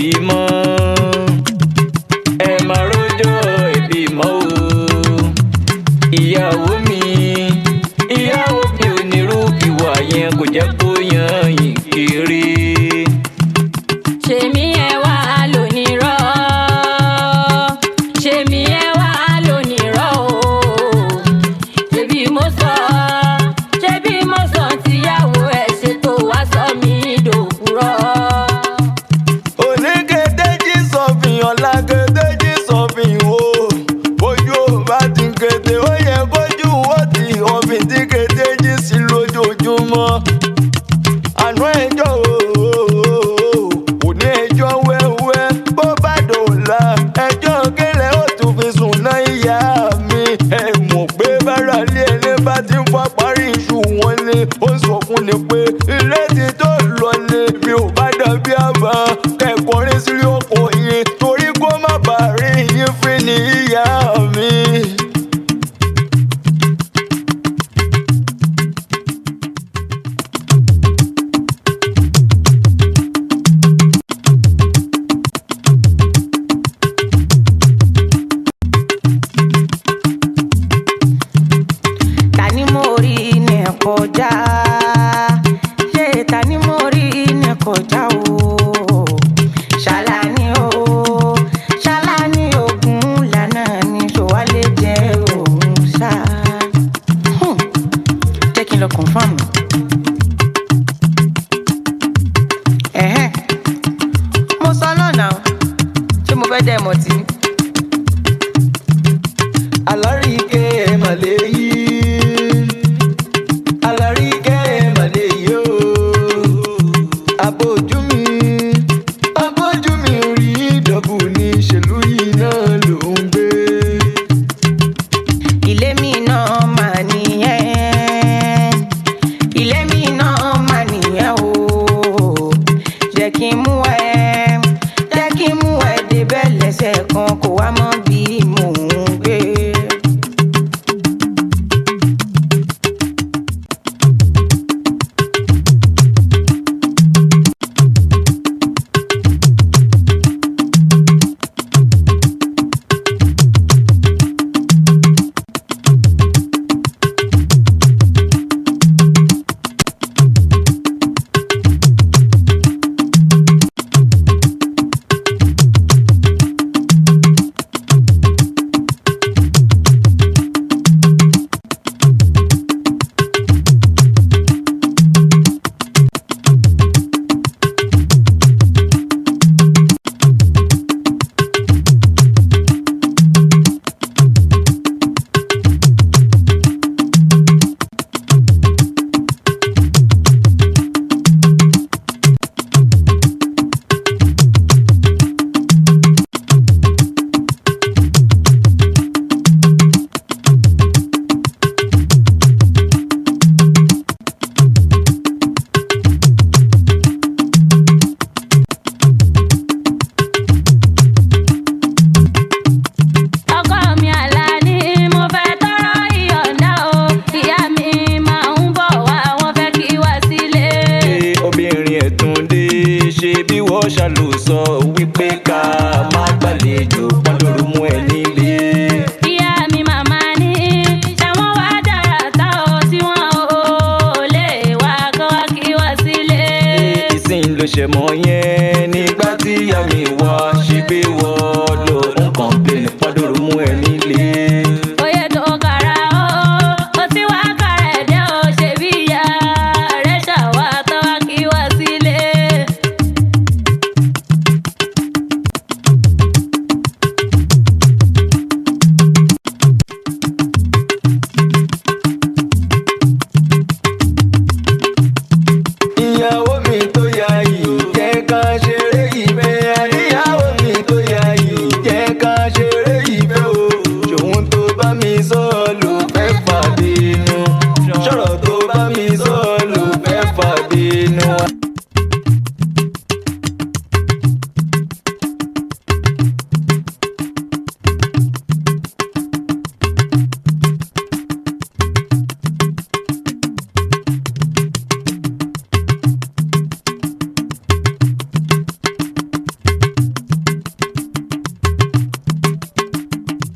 ìbímọ. Ẹ máa rojọ́ ìbímọ o. Ìyàwó mi ò ní irú ìwà yẹn kò jẹ́ kó yan yín kiri. Ṣèmi ẹ wá lónìrọ̀, ṣèmi ẹ wá lónìrọ̀ o. Ṣebí mo sọ tíyàwó ẹ̀ ṣe tó wá sọ mí dòkúrọ̀. Oníkedeji sọ̀fìn ọ̀làkedeji sọ̀fìn o. Bójú ò bá ti kété ó yẹ kójú ó ti ọ̀fìn tí kedeji sí lójoojúmọ́. Àná ẹjọ́ òní ẹjọ́ wẹ́wẹ́ bó bá dọ̀la ẹjọ́ kẹlẹ́ ó tún fi sùn náà ìyá mi. Ẹ mọ̀ pé bára lé ẹni bá ti ń fọ́ parí iṣu wọn ni ó sọ fún ni pé ilé ti tó lọ ni mi ò bá dàbí àbá kẹ́kọ̀ọ́rin sílé ọkọ̀ yìí torí kó má bàa rí yín fín ní ìyá mi. Tani mo rí ní kọjá, ṣé tani mo rí ní kọjá o. Ṣàlàní o, ṣàlàní ogun lànà ní ṣòwálé jẹ́ òun ṣá. Jẹ́ kí n lọ confirm. Mo sọ lọ́nà ṣé mo fẹ́ dẹ́ mọ̀ tí. Alárìíkẹ́ ẹ̀ mà lè yí. Alárìíkẹ́ ẹ̀ mà lè yí o. Abojú mi rí dọ́bù ní ìṣèlú yìí náà ló ń gbé. Ilé mi náà mà nìyẹn, ilé mi náà mà nìyẹn o. Jẹ́ kí n mú ẹ débẹ̀ lẹ́sẹ̀ kan kó wá mọ̀ bí mò ń gbé. Ọkọ mi Àlàní mo fẹ́ tọrọ ìyọ̀ǹda o. Ìyá mi máa ń bọ̀ wá, wọ́n fẹ́ kí wá sílé. Obìnrin ẹ̀tún dé ṣe bí wọ́n ṣàlù sọ wípé ká má gbàlejò pọ́ndọ̀rú mú ẹ nílé. Ìyá mi màmá ní ṣé wọ́n wá dára tá o tí wọ́n ò lè wá kó wá kí wá sílé. Ìsìn ló ṣe mọ́ yẹn